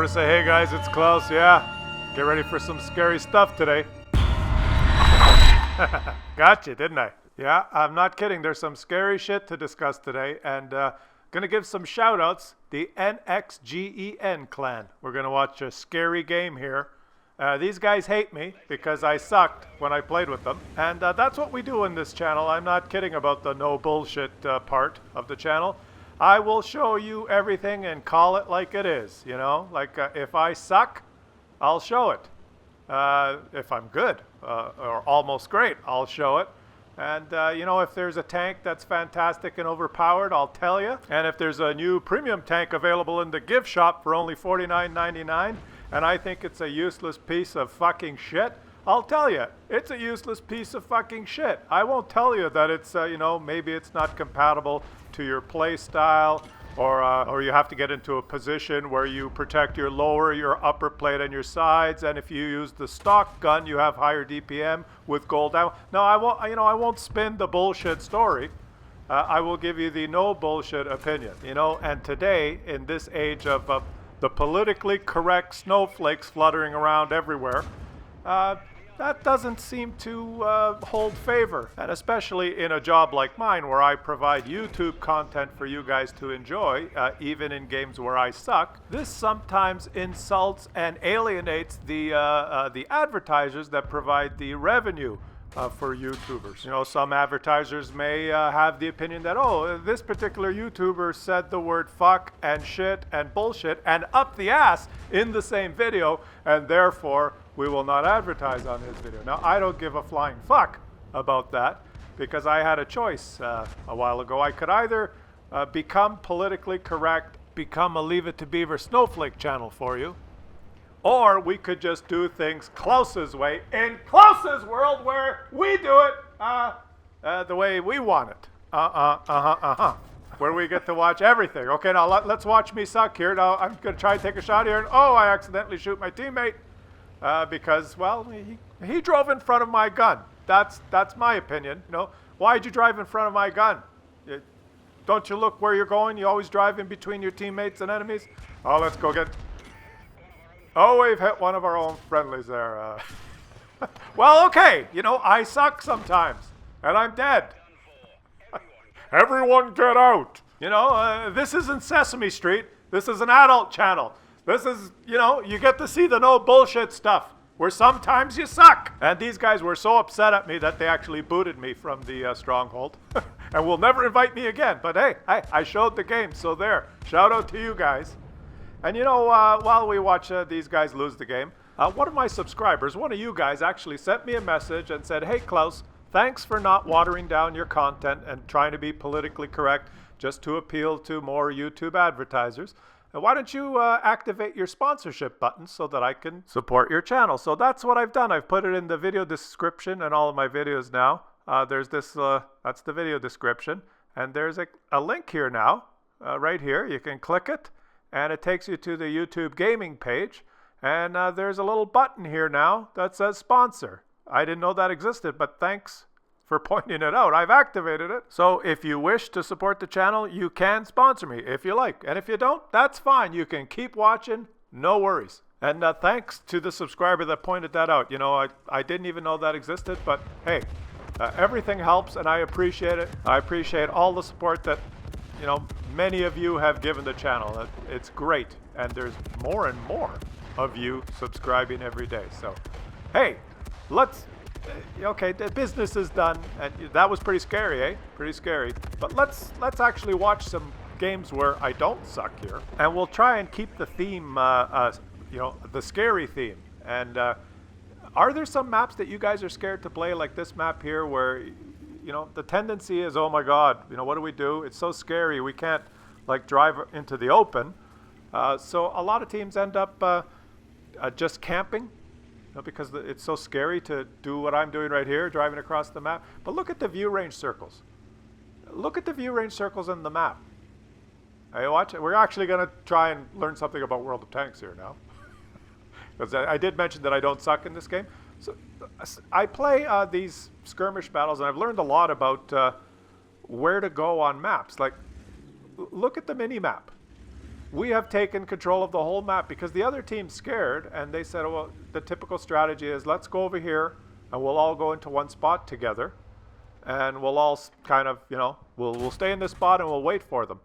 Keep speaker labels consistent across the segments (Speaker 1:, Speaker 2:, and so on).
Speaker 1: want to say, hey guys, it's Claus. Yeah, get ready for some scary stuff today. Gotcha, didn't I? Yeah, I'm not kidding. There's some scary shit to discuss today, and gonna give some shout outs. The NXGEN clan. We're gonna watch a scary game here. These guys hate me because I sucked when I played with them, and that's what we do in this channel. I'm not kidding about the no bullshit part of the channel. I will show you everything and call it like it is, you know? Like, if I suck, I'll show it. If I'm good, or almost great, I'll show it. And, you know, if there's a tank that's fantastic and overpowered, I'll tell you. And if there's a new premium tank available in the gift shop for only $49.99, and I think it's a useless piece of fucking shit, I'll tell you, it's a useless piece of fucking shit. I won't tell you that it's, you know, maybe it's not compatible to your play style, or you have to get into a position where you protect your lower, your upper plate, and your sides. And if you use the stock gun, you have higher DPM with gold ammo. No, I won't. You know, I won't spin the bullshit story. I will give you the no bullshit opinion. You know, and today, in this age of the politically correct snowflakes fluttering around everywhere, that doesn't seem to hold favor, and especially in a job like mine where I provide YouTube content for you guys to enjoy, even in games where I suck. This sometimes insults and alienates the advertisers that provide the revenue for YouTubers. You know, some advertisers may have the opinion that, oh, this particular YouTuber said the word fuck and shit and bullshit and up the ass in the same video, and therefore we will not advertise on his video. Now, I don't give a flying fuck about that, because I had a choice a while ago. I could either become politically correct, become a Leave It to Beaver snowflake channel for you, or we could just do things Klaus's way, in Klaus's world, where we do it the way we want it. Where we get to watch everything. Okay, now let's watch me suck here. Now, I'm going to try and take a shot here, and oh, I accidentally shoot my teammate. Because, well, he drove in front of my gun. That's my opinion. You know, why'd you drive in front of my gun? Don't you look where you're going? You always drive in between your teammates and enemies? Oh, let's go get... Oh, we've hit one of our own friendlies there. Well, okay. You know, I suck sometimes. And I'm dead. Everyone get out. You know, this isn't Sesame Street. This is an adult channel. This is, you know, you get to see the no bullshit stuff, where sometimes you suck. And these guys were so upset at me that they actually booted me from the stronghold. And will never invite me again. But hey, I showed the game, so there. Shout out to you guys. And you know, while we watch these guys lose the game, one of my subscribers, one of you guys, actually sent me a message and said, hey Klaus, thanks for not watering down your content and trying to be politically correct just to appeal to more YouTube advertisers. Why don't you activate your sponsorship button so that I can support your channel? So that's what I've done. I've put it in the video description in all of my videos now. There's this, that's the video description. And there's a link here now, right here. You can click it, and it takes you to the YouTube gaming page. And there's a little button here now that says sponsor. I didn't know that existed, but thanks for pointing it out. I've activated it. So if you wish to support the channel, you can sponsor me if you like. And if you don't, that's fine. You can keep watching. No worries. And thanks to the subscriber that pointed that out. You know, I didn't even know that existed, but hey, everything helps and I appreciate it. I appreciate all the support that, you know, many of you have given the channel. It's great. And there's more and more of you subscribing every day. So, hey, let's... Okay, the business is done, and that was pretty scary, eh? Pretty scary. But let's actually watch some games where I don't suck here, and we'll try and keep the theme, you know, the scary theme. And are there some maps that you guys are scared to play, like this map here, where, you know, the tendency is, oh my God, you know, what do? It's so scary. We can't like drive into the open. So a lot of teams end up just camping. You know, because it's so scary to do what I'm doing right here, driving across the map. But look at the view range circles. Look at the view range circles in the map. Hey, watch it. We're actually going to try and learn something about World of Tanks here now. Because I did mention that I don't suck in this game. So I play these skirmish battles, and I've learned a lot about where to go on maps. Like, look at the mini-map. we have taken control of the whole map because the other team's scared, and they said, well, the typical strategy is let's go over here and we'll all go into one spot together, and we'll all kind of, we'll stay in this spot and we'll wait for them.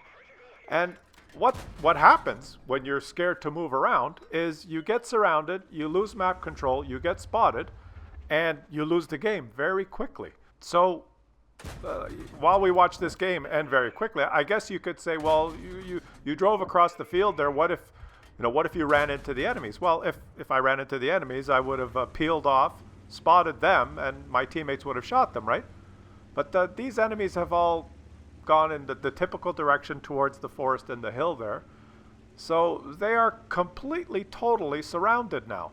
Speaker 1: And what happens when you're scared to move around is you get surrounded, you lose map control, you get spotted, and you lose the game very quickly. So while we watch this game end very quickly, I guess you could say, well, you drove across the field there. What if you ran into the enemies? Well, if I ran into the enemies, I would have peeled off, spotted them, and my teammates would have shot them, right? But these enemies have all gone in the typical direction towards the forest and the hill there. So they are completely, totally surrounded now.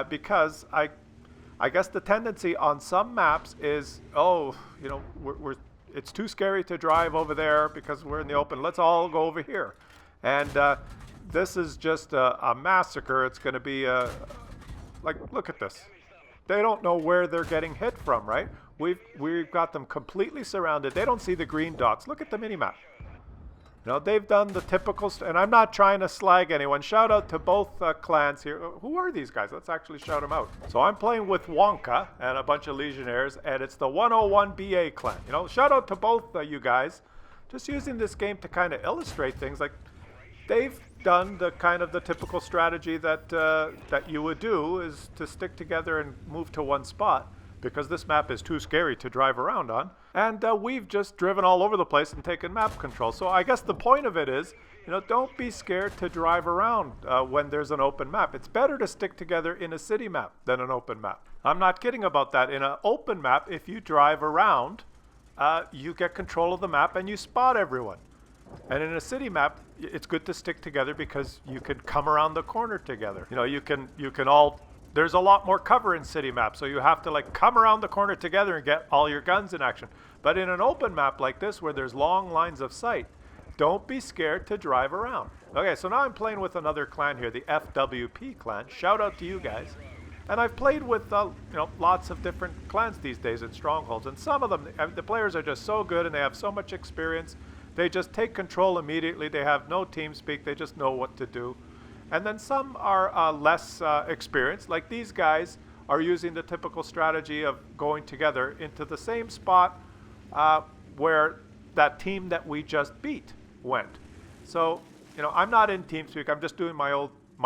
Speaker 1: Because I guess the tendency on some maps is, it's too scary to drive over there because we're in the open. Let's all go over here. And this is just a massacre. It's going to be look at this. They don't know where they're getting hit from, right? We've got them completely surrounded. They don't see the green dots. Look at the minimap. They've done the typical, and I'm not trying to slag anyone. Shout out to both clans here. Who are these guys? Let's actually shout them out. So I'm playing with Wonka and a bunch of Legionnaires, and it's the 101 BA clan. Shout out to both you guys. Just using this game to kind of illustrate things. Like, they've done the kind of the typical strategy that you would do, is to stick together and move to one spot, because this map is too scary to drive around on. And we've just driven all over the place and taken map control. So I guess the point of it is, don't be scared to drive around when there's an open map. It's better to stick together in a city map than an open map. I'm not kidding about that. In an open map, if you drive around, you get control of the map and you spot everyone. And in a city map, it's good to stick together because you can come around the corner together. You can all... There's a lot more cover in city maps, so you have to come around the corner together and get all your guns in action. But in an open map like this, where there's long lines of sight, don't be scared to drive around. Okay, so now I'm playing with another clan here, the FWP clan. Shout out to you guys. And I've played with lots of different clans these days in strongholds, and some of them, the players are just so good and they have so much experience. They just take control immediately. They have no team speak. They just know what to do. And then some are less experienced, like these guys are using the typical strategy of going together into the same spot where that team that we just beat went. So, I'm not in TeamSpeak. I'm just doing my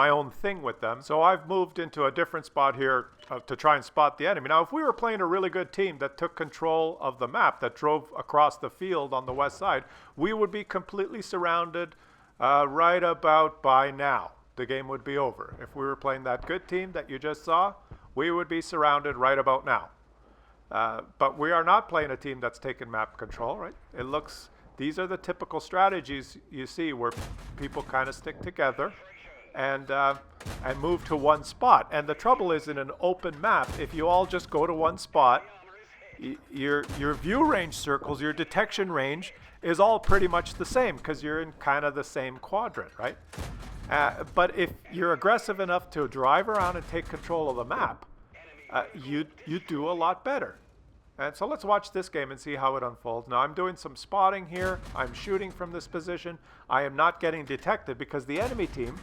Speaker 1: own thing with them. So I've moved into a different spot here to try and spot the enemy. Now, if we were playing a really good team that took control of the map, that drove across the field on the west side, we would be completely surrounded right about by now. The game would be over. If we were playing that good team that you just saw, we would be surrounded right about now. But we are not playing a team that's taken map control, right? These are the typical strategies you see where people kind of stick together and move to one spot. And the trouble is, in an open map, if you all just go to one spot, your view range circles, your detection range is all pretty much the same because you're in kind of the same quadrant, right? But if you're aggressive enough to drive around and take control of the map, you do a lot better. And so let's watch this game and see how it unfolds. Now I'm doing some spotting here. I'm shooting from this position. I am not getting detected because the enemy team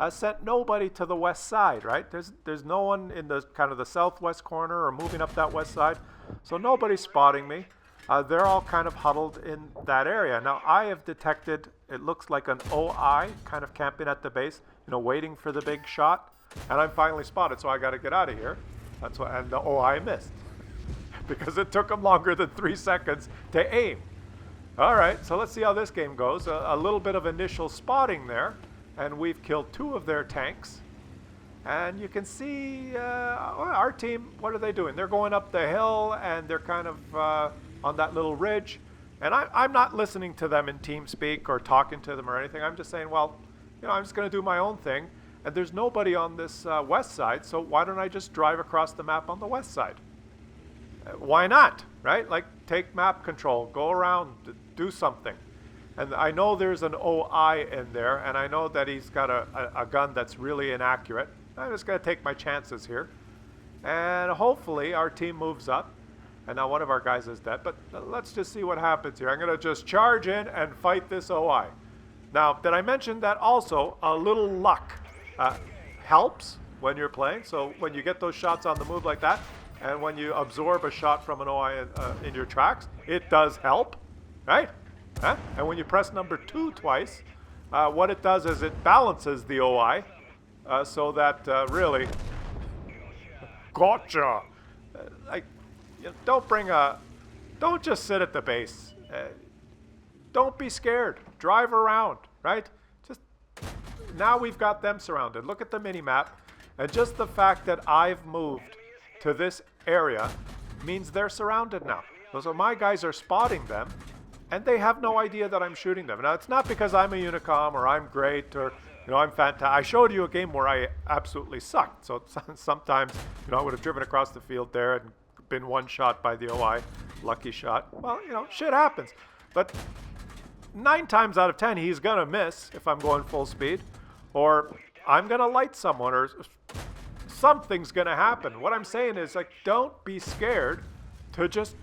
Speaker 1: sent nobody to the west side, right? There's no one in the kind of the southwest corner or moving up that west side. So nobody's spotting me. They're all kind of huddled in that area. Now I have detected, it looks like an OI kind of camping at the base, waiting for the big shot. And I'm finally spotted, so I got to get out of here. And the OI missed because it took them longer than 3 seconds to aim. All right, so let's see how this game goes. A little bit of initial spotting there, and we've killed 2 of their tanks. And you can see our team, what are they doing? They're going up the hill, and they're kind of on that little ridge. And I'm not listening to them in TeamSpeak or talking to them or anything. I'm just saying, well, I'm just going to do my own thing. And there's nobody on this west side, so why don't I just drive across the map on the west side? Why not, right? Take map control, go around, do something. And I know there's an OI in there, and I know that he's got a gun that's really inaccurate. I'm just going to take my chances here. And hopefully our team moves up. And now one of our guys is dead, but let's just see what happens here. I'm going to just charge in and fight this OI. Now, did I mention that also a little luck helps when you're playing? So when you get those shots on the move like that, and when you absorb a shot from an OI in your tracks, it does help, right? Huh? And when you press number 2 twice, what it does is it balances the OI so that really, gotcha. Like, you know, don't just sit at the base. Don't be scared. Drive around, right? Just now we've got them surrounded. Look at the mini map, and just the fact that I've moved to this area means they're surrounded now. So my guys are spotting them, and they have no idea that I'm shooting them. Now, it's not because I'm a Unicom or I'm great or, you know, I'm fantastic. I showed you a game where I absolutely sucked. So sometimes, you know, I would have driven across the field there and been one shot by the OI. Lucky shot. Well, you know, shit happens. But 9 times out of 10, he's going to miss if I'm going full speed. Or I'm going to light someone, or something's going to happen. What I'm saying is, like, don't be scared to just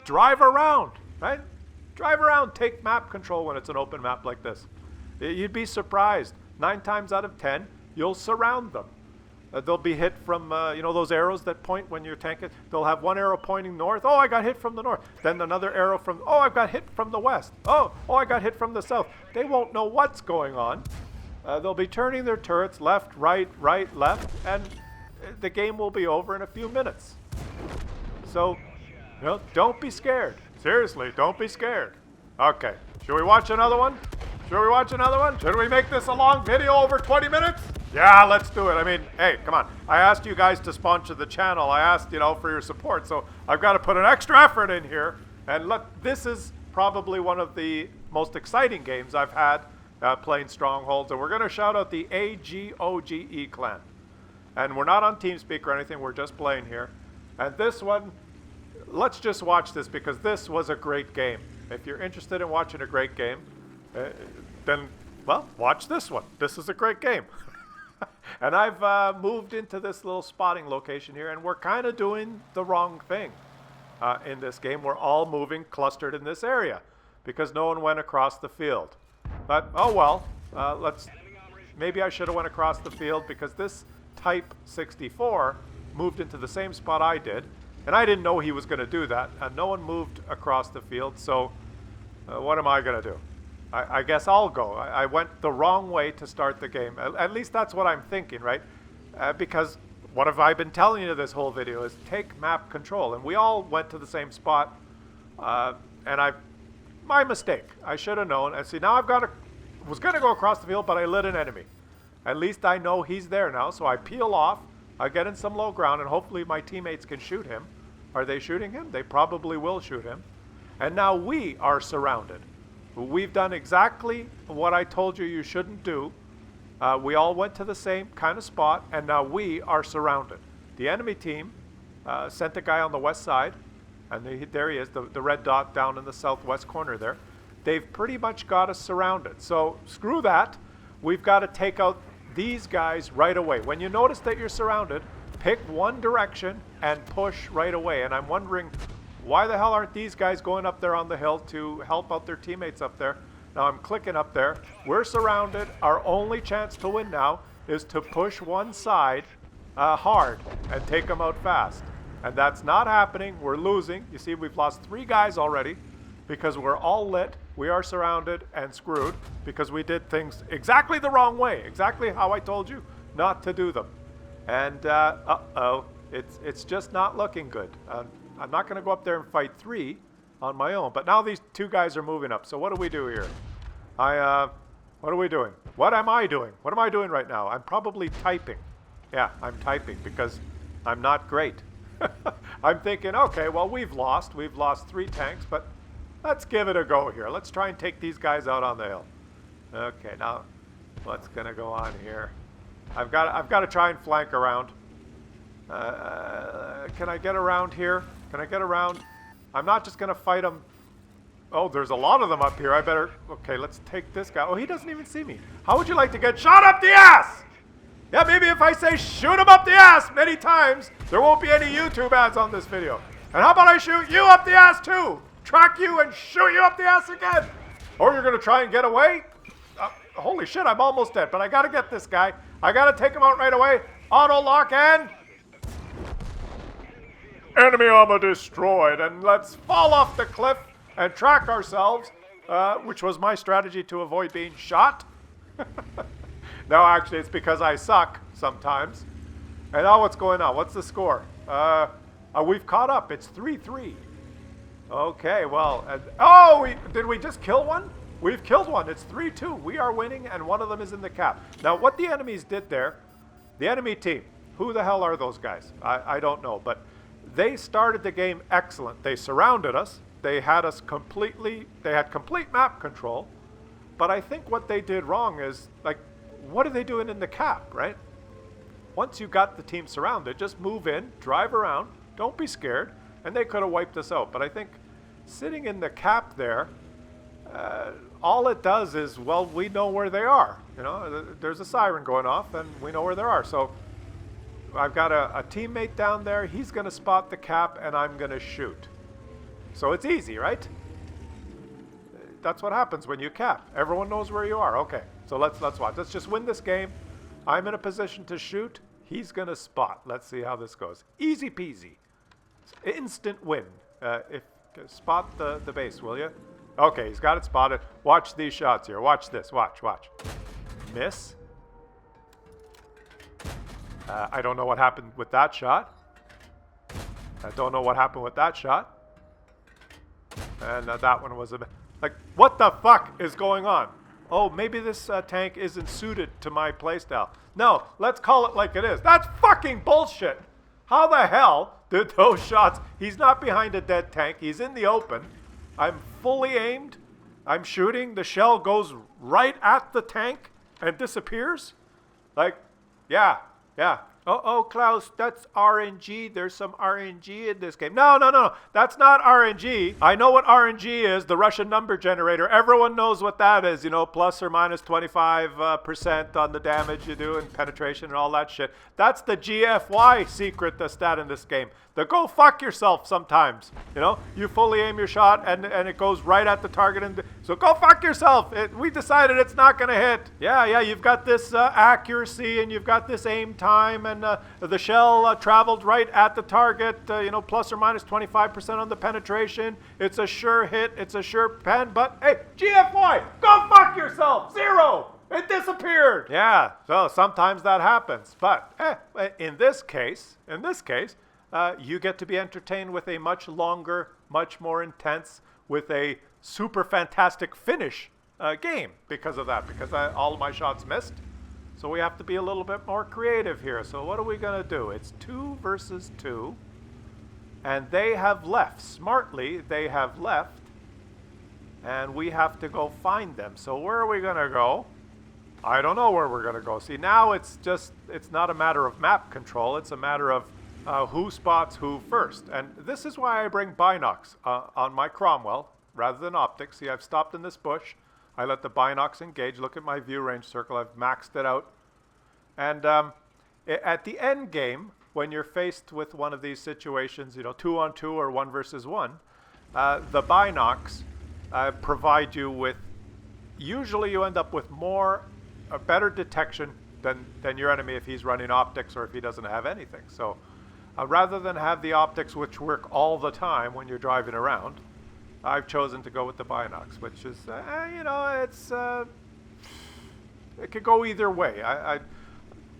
Speaker 1: drive around, right? Drive around, take map control when it's an open map like this. You'd be surprised. 9 times out of 10, you'll surround them. They'll be hit from, you know, those arrows that point when you're tanking. They'll have one arrow pointing north. Oh, I got hit from the north. Then another arrow from, oh, I've got hit from the west. Oh, I got hit from the south. They won't know what's going on. They'll be turning their turrets left, right, left, and the game will be over in a few minutes. So, you know, don't be scared. Seriously, don't be scared. Okay, should we watch another one? Should we make this a long video over 20 minutes? Yeah, let's do it. I mean, hey, come on. I asked you guys to sponsor the channel. I asked, you know, for your support. So I've got to put an extra effort in here. And look, this is probably one of the most exciting games I've had playing Strongholds. And we're going to shout out the AGOGE clan. And we're not on TeamSpeak or anything. We're just playing here. And this one, let's just watch this because this was a great game. If you're interested in watching a great game, then, well, watch this one. This is a great game. And I've moved into this little spotting location here, and we're kind of doing the wrong thing in this game. We're all moving clustered in this area because no one went across the field. But, oh well, maybe I should have went across the field because this Type 64 moved into the same spot I did, and I didn't know he was going to do that. No one moved across the field, so what am I going to do? I guess I'll go. I went the wrong way to start the game. At least that's what I'm thinking, right? Because what have I been telling you this whole video is take map control. And we all went to the same spot. And my mistake. I should have known. And see, now was going to go across the field, but I lit an enemy. At least I know he's there now. So I peel off. I get in some low ground, and hopefully my teammates can shoot him. Are they shooting him? They probably will shoot him. And now we are surrounded. We've done exactly what I told you you shouldn't do. We all went to the same kind of spot, and now we are surrounded. The enemy team sent a guy on the west side, and there he is, the red dot down in the southwest corner there. They've pretty much got us surrounded. So screw that. We've got to take out these guys right away. When you notice that you're surrounded, pick one direction and push right away. And I'm wondering, why the hell aren't these guys going up there on the hill to help out their teammates up there? Now I'm clicking up there. We're surrounded. Our only chance to win now is to push one side hard and take them out fast. And that's not happening. We're losing. You see, we've lost 3 guys already because we're all lit. We are surrounded and screwed because we did things exactly the wrong way. Exactly how I told you not to do them. And it's just not looking good. I'm not going to go up there and fight 3 on my own. But now these 2 guys are moving up. So what do we do here? What are we doing? What am I doing? What am I doing right now? I'm probably typing. Yeah, I'm typing because I'm not great. I'm thinking, okay, well, we've lost 3 tanks, but let's give it a go here. Let's try and take these guys out on the hill. Okay, now what's going to go on here? I've got to try and flank around. Can I get around here? Can I get around? I'm not just going to fight them. Oh, there's a lot of them up here. I better... Okay, let's take this guy. Oh, he doesn't even see me. How would you like to get shot up the ass? Yeah, maybe if I say shoot him up the ass many times, there won't be any YouTube ads on this video. And how about I shoot you up the ass too? Track you and shoot you up the ass again. Or you're going to try and get away? Holy shit, I'm almost dead, but I gotta get this guy. I gotta take him out right away. Auto lock and... enemy armor destroyed. And let's fall off the cliff and track ourselves, which was my strategy to avoid being shot. No, actually, it's because I suck sometimes. And now what's going on? What's the score? We've caught up. It's 3-3. Okay, well, did we just kill one? We've killed one. It's 3-2. We are winning, and one of them is in the cap. Now, what the enemies did there, the enemy team, who the hell are those guys? I don't know, but they started the game excellent. They surrounded us. They had us completely, they had complete map control. But I think what they did wrong is, like, what are they doing in the cap, right? Once you got the team surrounded, just move in, drive around, don't be scared, and they could have wiped us out. But I think sitting in the cap there, all it does is, well, we know where they are. You know, there's a siren going off, and we know where they are. So I've got a teammate down there. He's going to spot the cap, and I'm going to shoot. So it's easy, right? That's what happens when you cap. Everyone knows where you are. Okay, so let's watch. Let's just win this game. I'm in a position to shoot. He's going to spot. Let's see how this goes. Easy peasy. Instant win. Spot the base, will you? Okay, he's got it spotted. Watch these shots here. Watch this. Watch. Miss. I don't know what happened with that shot. And that one was a bit... Like, what the fuck is going on? Oh, maybe this tank isn't suited to my playstyle. No, let's call it like it is. That's fucking bullshit. How the hell did those shots... He's not behind a dead tank. He's in the open. I'm fully aimed. I'm shooting. The shell goes right at the tank and disappears. Like, yeah. Oh, Claus, that's RNG. There's some RNG in this game. No. That's not RNG. I know what RNG is, the Russian number generator. Everyone knows what that is, you know, plus or minus 25% on the damage you do and penetration and all that shit. That's the GFY secret, the stat in this game. The go fuck yourself sometimes, you know? You fully aim your shot and it goes right at the target. So go fuck yourself. We decided it's not going to hit. Yeah, you've got this accuracy and you've got this aim time and the shell traveled right at the target, you know, plus or minus 25% on the penetration. It's a sure hit. It's a sure pen. But, hey, GFY, go fuck yourself. 0. It disappeared. Yeah, so sometimes that happens. But in this case, you get to be entertained with a much longer, much more intense, with a super fantastic finish game because of that, because all of my shots missed. So we have to be a little bit more creative here. So what are we going to do? It's 2 versus 2. And they have left. Smartly, they have left. And we have to go find them. So where are we going to go? I don't know where we're going to go. See, now it's not a matter of map control. It's a matter of who spots who first. And this is why I bring binocs on my Cromwell rather than optics. See, I've stopped in this bush. I let the binocs engage. Look at my view range circle. I've maxed it out. And at the end game, when you're faced with one of these situations, you know, 2-on-2 or 1 versus 1, the binocs provide you with, usually you end up with a better detection than your enemy if he's running optics or if he doesn't have anything. So rather than have the optics which work all the time when you're driving around, I've chosen to go with the binocs, which is, you know, it could go either way.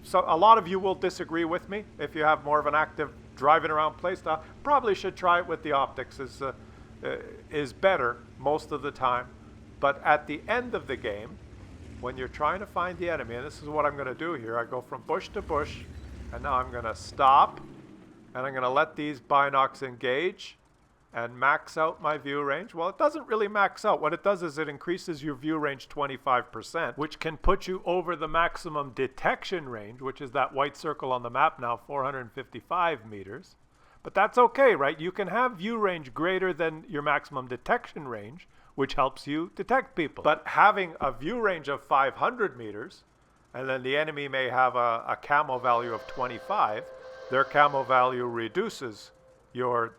Speaker 1: So a lot of you will disagree with me if you have more of an active driving around playstyle. Probably should try it with the optics. Is better most of the time. But at the end of the game, when you're trying to find the enemy, and this is what I'm going to do here, I go from bush to bush, and now I'm going to stop, and I'm going to let these binocs engage and max out my view range. Well, it doesn't really max out. What it does is it increases your view range 25%, which can put you over the maximum detection range, which is that white circle on the map now, 455 meters. But that's okay, right? You can have view range greater than your maximum detection range, which helps you detect people. But having a view range of 500 meters, and then the enemy may have a camo value of 25, their camo value reduces your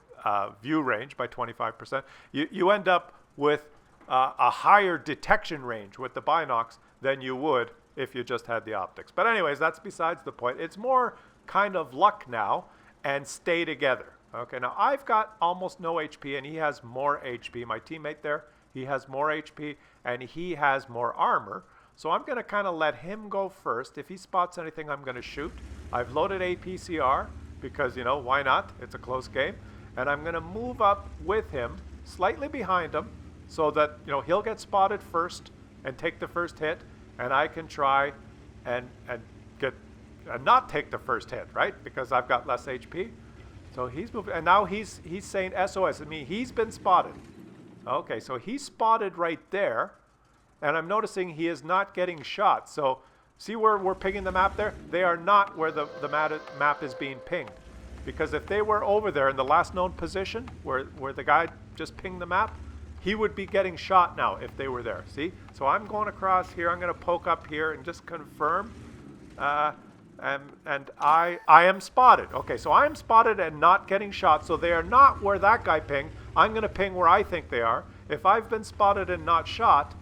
Speaker 1: view range by 25%. You end up with a higher detection range with the binocs than you would if you just had the optics. But anyways, that's besides the point. It's more kind of luck now and stay together. Okay, now I've got almost no HP and he has more HP. My teammate there, he has more HP and he has more armor. So I'm going to kind of let him go first. If he spots anything, I'm going to shoot. I've loaded APCR because, you know, why not? It's a close game. And I'm going to move up with him, slightly behind him, so that, you know, he'll get spotted first and take the first hit, and I can try and not take the first hit, right? Because I've got less HP. So he's moving, and now he's saying SOS. I mean, he's been spotted. Okay, so he's spotted right there, and I'm noticing he is not getting shot. So see where we're pinging the map there? They are not where the map is being pinged. Because if they were over there in the last known position, where the guy just pinged the map, he would be getting shot now if they were there. See? So I'm going across here. I'm going to poke up here and just confirm. And I am spotted. Okay, so I am spotted and not getting shot. So they are not where that guy pinged. I'm going to ping where I think they are. If I've been spotted and not shot,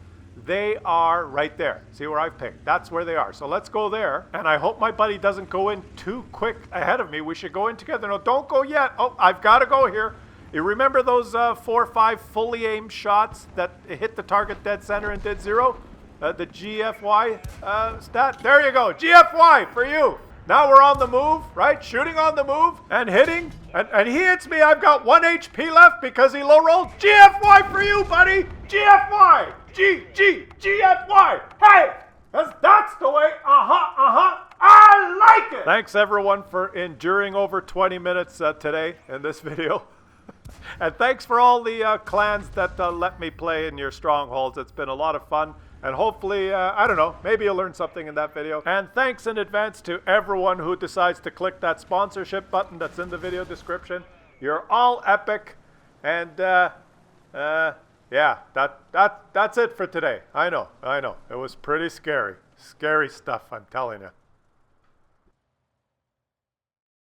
Speaker 1: they are right there. See where I've pinged? That's where they are. So let's go there. And I hope my buddy doesn't go in too quick ahead of me. We should go in together. No, don't go yet. Oh, I've got to go here. You remember those 4 or 5 fully aimed shots that hit the target dead center and did 0? The GFY stat. There you go. GFY for you. Now we're on the move, right? Shooting on the move and hitting. And he hits me. I've got 1 HP left because he low rolled. GFY for you, buddy. GFY. GFY. Hey, that's the way. I like it. Thanks everyone for enduring over 20 minutes today in this video. And thanks for all the clans that let me play in your strongholds. It's been a lot of fun. And hopefully, I don't know, maybe you'll learn something in that video. And thanks in advance to everyone who decides to click that sponsorship button that's in the video description. You're all epic. And yeah, that's it for today. I know. It was pretty scary. Scary stuff, I'm telling you.